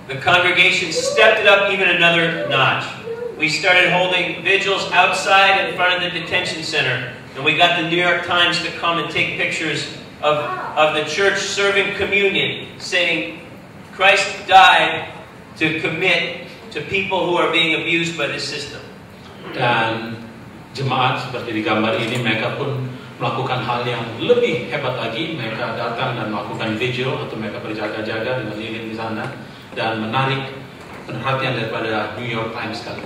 The congregation stepped it up even another notch. We started holding vigils outside in front of the detention center, and we got the New York Times to come and take pictures of the church serving communion, saying Christ died to commit to people who are being abused by this system. Dan jemaat seperti di gambar ini, mereka pun melakukan hal yang lebih hebat lagi. Mereka datang dan melakukan vigil atau mereka berjaga-jaga dengan lilin di sana dan menarik perhatian daripada New York Times sekali.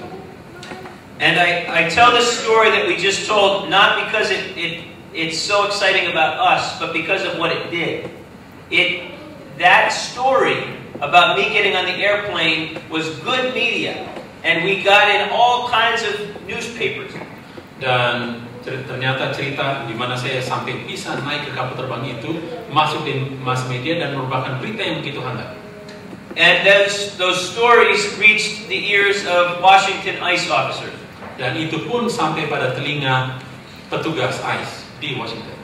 And I tell this story that we just told not because it's so exciting about us, but because of what it did. That story about me getting on the airplane was good media, and we got in all kinds of newspapers. Dan ternyata cerita di mana saya sampai bisa naik ke kapal terbang itu masuk di mass media dan merupakan berita yang begitu hangat. And those stories reached the ears of Washington ICE officers. Dan itu pun sampai pada telinga petugas ICE di Washington.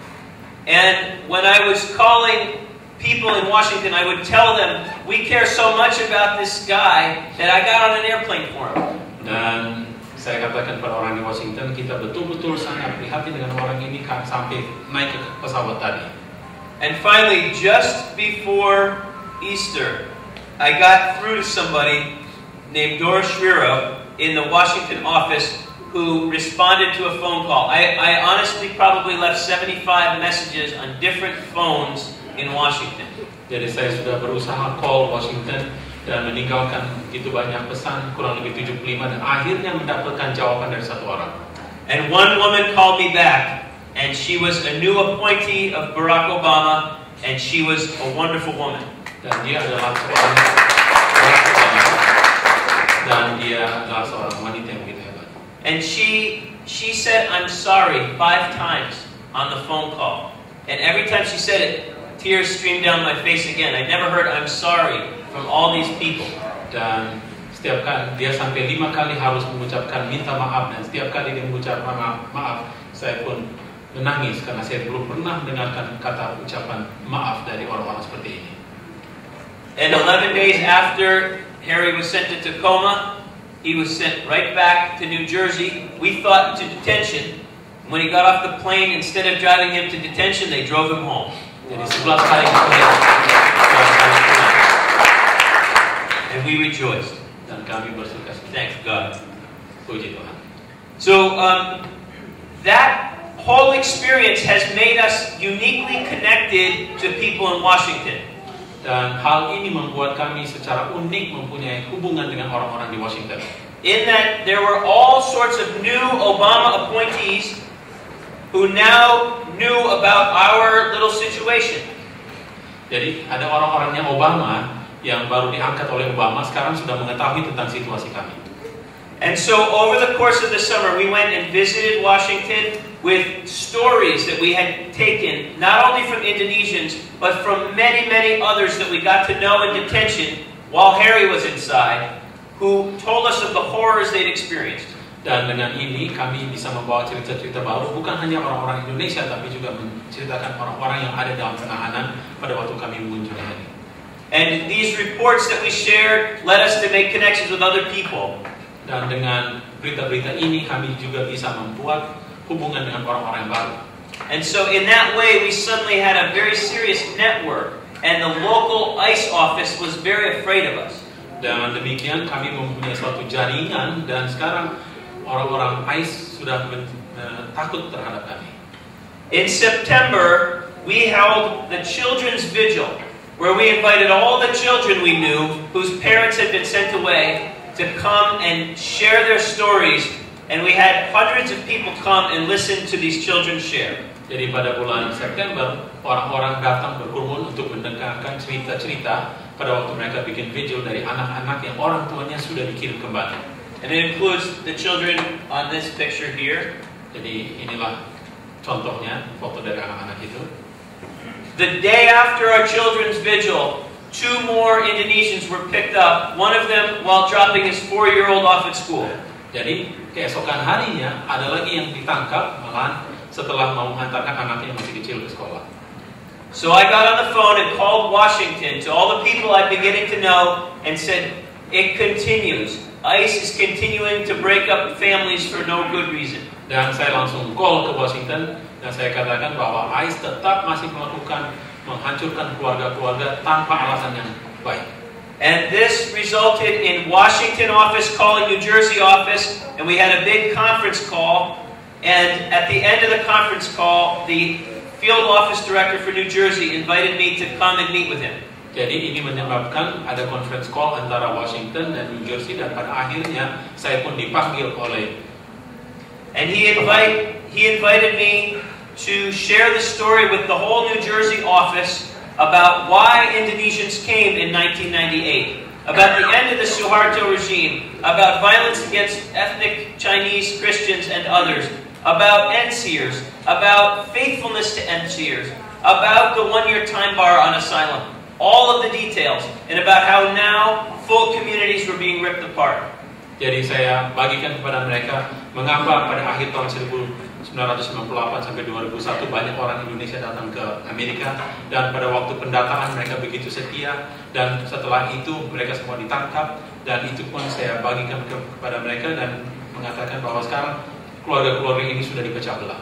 And when I was calling people in Washington, I would tell them, we care so much about this guy that I got on an airplane for him. Dan saya katakan pada orang di Washington, kita betul-betul sangat prihatin dengan orang ini sampai naik ke pesawat tadi. And finally, just before Easter, I got through to somebody named Doris Schwiro in the Washington office who responded to a phone call. I honestly probably left 75 messages on different phones in Washington. Jadi saya sudah berusaha call Washington dan meninggalkan begitu banyak pesan, kurang lebih 75, dan akhirnya mendapatkan jawaban dari satu orang. And one woman called me back, and she was a new appointee of Barack Obama, and she was a wonderful woman. Dan dia adalah seorang wanita yang begitu hebat. And she said, "I'm sorry," 5 times on the phone call. And every time she said it, tears streamed down my face again. I never heard "I'm sorry" from all these people. Dan setiap kali dia sampai 5 kali harus mengucapkan minta maaf, dan setiap kali dia mengucapkan maaf, saya pun menangis karena saya belum pernah mendengarkan kata ucapan maaf dari orang-orang seperti ini. And 11 days after Harry was sent to Tacoma, he was sent right back to New Jersey. We thought to detention. When he got off the plane, instead of driving him to detention, they drove him home. Jadi 11 kali kemudian, and we rejoiced. Dan kami bersuka-cita. Thanks God. Puji Tuhan. So that whole experience has made us uniquely connected to people in Washington. Dan hal ini membuat kami secara unik mempunyai hubungan dengan orang-orang di Washington. In that there were all sorts of new Obama appointees who now knew about our little situation. Jadi ada orang-orangnya Obama yang baru diangkat oleh Obama sekarang sudah mengetahui tentang situasi kami. And so over the course of the summer we went and visited Washington with stories that we had taken not only from Indonesians but from many others that we got to know in detention while Harry was inside, who told us of the horrors they'd experienced. Dan dengan ini kami bisa membawa cerita-cerita baru, bukan hanya orang-orang Indonesia tapi juga menceritakan orang-orang yang ada dalam tahanan pada waktu kami mengunjungi hari. And these reports that we shared led us to make connections with other people. Dan dengan berita-berita ini kami juga bisa membuat hubungan dengan orang-orang yang baru. And so in that way we suddenly had a very serious network, and the local ICE office was very afraid of us. Dan demikian kami mempunyai suatu jaringan, dan sekarang orang-orang ICE sudah takut terhadap kami. In September we held the Children's Vigil, where we invited all the children we knew whose parents had been sent away to come and share their stories, and we had hundreds of people come and listen to these children share. Jadi pada bulan September orang-orang datang berkerumun untuk mendengarkan cerita-cerita pada waktu mereka bikin vigil dari anak-anak yang orang tuanya sudah dikirim kembali. And it includes the children on this picture here. Jadi inilah contohnya foto dari anak-anak itu. The day after our children's vigil, 2 more Indonesians were picked up, one of them while dropping his 4-year-old off at school. Jadi keesokan harinya ada lagi yang ditangkap malahan setelah mau mengantarkan anaknya yang masih kecil ke sekolah. So I got on the phone and called Washington to all the people I've been getting to know and said, it continues. ICE is continuing to break up families for no good reason. Dan saya langsung call ke Washington dan saya katakan bahwa ICE tetap masih menghancurkan keluarga-keluarga tanpa alasan yang baik. And this resulted in Washington office calling New Jersey office, and we had a big conference call. And at the end of the conference call, the field office director for New Jersey invited me to come and meet with him. Jadi ini menyebabkan ada conference call antara Washington dan New Jersey dan pada akhirnya saya pun dipanggil oleh. And he invited me to share the story with the whole New Jersey office about why Indonesians came in 1998, about the end of the Suharto regime, about violence against ethnic Chinese Christians and others, about NCers, about faithfulness to NCers, about the one-year time bar on asylum, all of the details, and about how now full communities were being ripped apart. Jadi saya bagikan kepada mereka mengapa pada akhir tahun 1998 sampai 2001 banyak orang Indonesia datang ke Amerika dan pada waktu pendataan mereka begitu setia dan setelah itu mereka semua ditangkap dan itu pun saya bagikan kepada mereka dan mengatakan bahwa sekarang keluarga-keluarga ini sudah dipecah belah.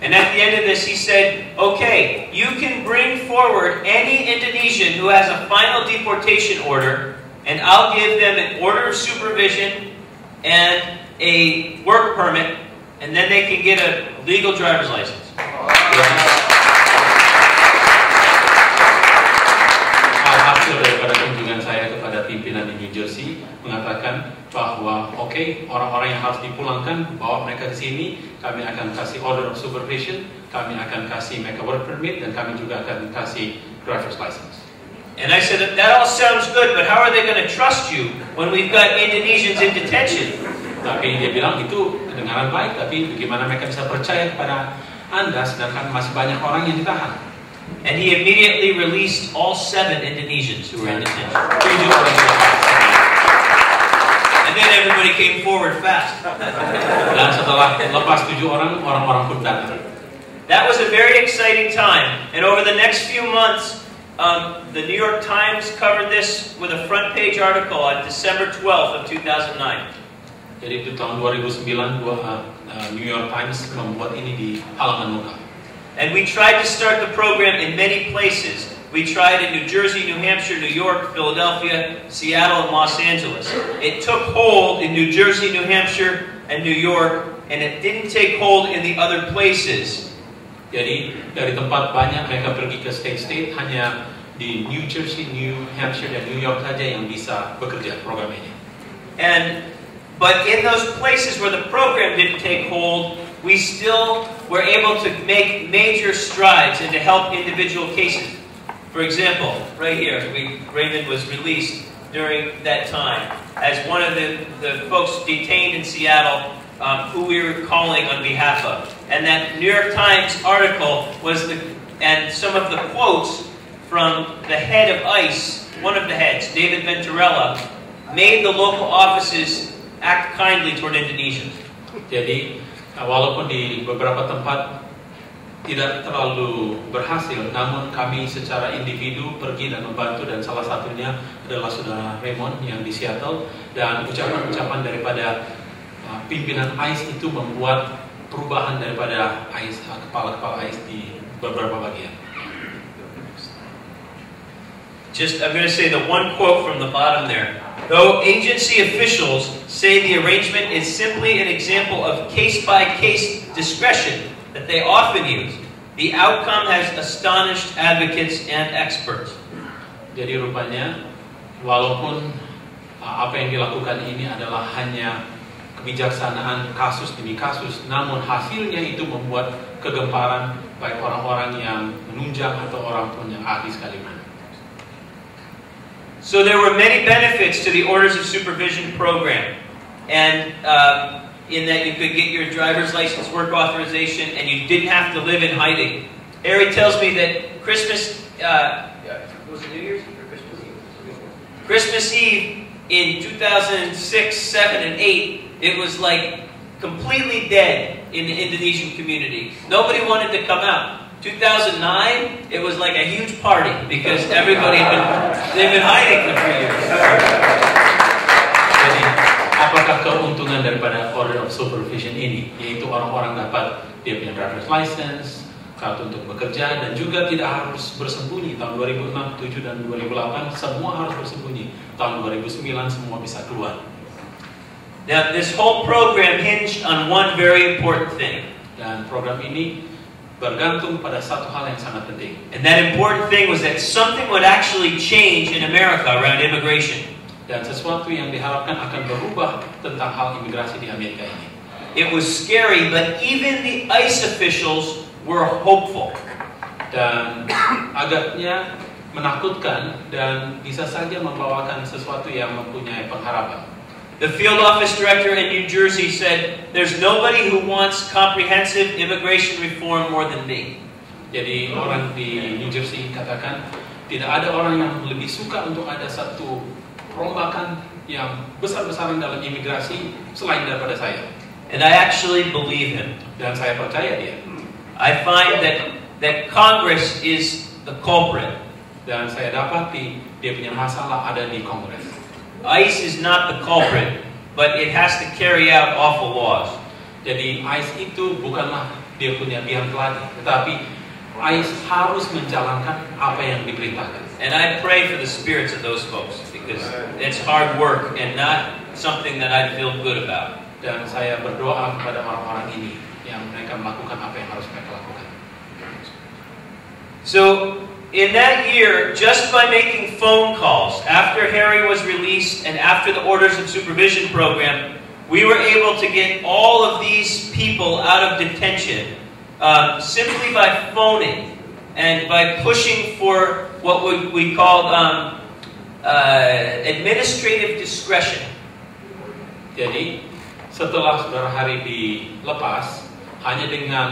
And at the end of this he said, okay, you can bring forward any Indonesian who has a final deportation order and I'll give them an order of supervision and a work permit, and then they can get a legal driver's license. Hasil daripada kunjungan saya kepada pimpinan di New Jersey mengatakan bahwa oke, orang-orang yang harus dipulangkan bawa mereka ke sini, kami akan kasih order of supervision, kami akan kasih mereka work permit dan kami juga akan kasih driver's license. And I said, that all sounds good, but how are they going to trust you when we've got Indonesians in detention? Tapi dia bilang itu kedengaran baik, tapi bagaimana mereka bisa percaya kepada Anda sedangkan masih banyak orang yang ditahan? And he immediately released all 7 Indonesians who were in detention. 7 orang yang ditahan. And then everybody came forward fast. Dan setelah lepas 7 orang, orang-orang pun datang. That was a very exciting time, and over the next few months, the New York Times covered this with a front page article on December 12th of 2009. Jadi itu tahun 2009 New York Times membuat ini di halaman muka. And we tried to start the program in many places. We tried in New Jersey, New Hampshire, New York, Philadelphia, Seattle, and Los Angeles. It took hold in New Jersey, New Hampshire, and New York, and it didn't take hold in the other places. Jadi dari tempat banyak mereka pergi ke state-state, hanya di New Jersey, New Hampshire, dan New York saja yang bisa bekerja program ini. But in those places where the program didn't take hold, we still were able to make major strides and to help individual cases. For example, right here, Raymond was released during that time as one of the folks detained in Seattle who we were calling on behalf of. And that New York Times article was and some of the quotes from the head of ICE, one of the heads, David Venturella, made the local offices act kindly toward Indonesians. Jadi walaupun di beberapa tempat tidak terlalu berhasil, namun kami secara individu pergi dan membantu, dan salah satunya adalah saudara Raymond yang di Seattle, dan ucapan-ucapan daripada pimpinan ICE itu membuat perubahan daripada ICE, kepala-kepala ICE di beberapa bagian. I'm going to say the one quote from the bottom there. Though agency officials say the arrangement is simply an example of case-by-case discretion that they often use, the outcome has astonished advocates and experts. Jadi rupanya, walaupun apa yang dilakukan ini adalah hanya kebijaksanaan kasus demi kasus, namun hasilnya itu membuat kegemparan baik orang-orang yang menunjang atau orang pun yang ahli sekalipun. So there were many benefits to the Orders of Supervision program, and in that you could get your driver's license work authorization and you didn't have to live in hiding. Harry tells me that Christmas, was it New Year's Eve or Christmas Eve? Christmas Eve in 2006, 7, and 8, it was like completely dead in the Indonesian community. Nobody wanted to come out. 2009, it was like a huge party because everybody they've been hiding for years. Jadi, apakah keuntungan daripada Order of Supervision ini, yaitu orang-orang dapat dia punya driver's license, kartu untuk bekerja, dan juga tidak harus bersembunyi. Tahun 2006, 2007, dan 2008 semua harus bersembunyi. Tahun 2009 semua bisa keluar. Now, this whole program hinged on one very important thing. Dan program ini bergantung pada satu hal yang sangat penting. And that important thing was that something would actually change in America around immigration. Dan sesuatu yang diharapkan akan berubah tentang hal imigrasi di Amerika ini. It was scary, but even the ICE officials were hopeful. Dan agaknya menakutkan dan bisa saja membawakan sesuatu yang mempunyai pengharapan. The field office director in New Jersey said, "There's nobody who wants comprehensive immigration reform more than me." Jadi orang di New Jersey katakan, tidak ada orang yang lebih suka untuk ada satu perombakan yang besar-besaran dalam imigrasi selain daripada saya. And I actually believe him. Dan saya percaya dia. I find that Congress is the culprit. Dan saya dapati dia punya masalah ada di Kongres. ICE is not the culprit, but it has to carry out awful laws. Jadi ICE itu bukanlah dia punya biang keladi, tetapi ICE harus menjalankan apa yang diperintahkan. And I pray for the spirits of those folks because it's hard work and not something that I feel good about. Dan saya berdoa kepada orang-orang ini yang mereka melakukan apa yang harus mereka lakukan. So, in that year, just by making phone calls, after Harry was released and after the Orders of Supervision program, we were able to get all of these people out of detention simply by phoning and by pushing for what we called administrative discretion. Jadi, setelah saudara Hari dilepas, hanya dengan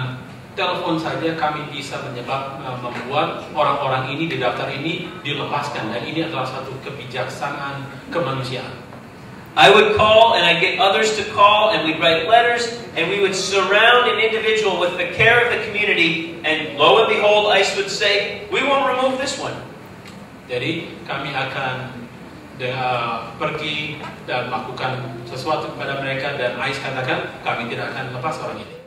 telepon saja kami bisa membuat orang-orang ini di daftar ini dilepaskan, dan ini adalah satu kebijaksanaan kemanusiaan. I would call and I'd get others to call and we'd write letters and we would surround an individual with the care of the community, and lo and behold ICE would say, "We won't remove this one." Jadi kami akan pergi dan melakukan sesuatu kepada mereka, dan ICE katakan kami tidak akan lepas orang ini.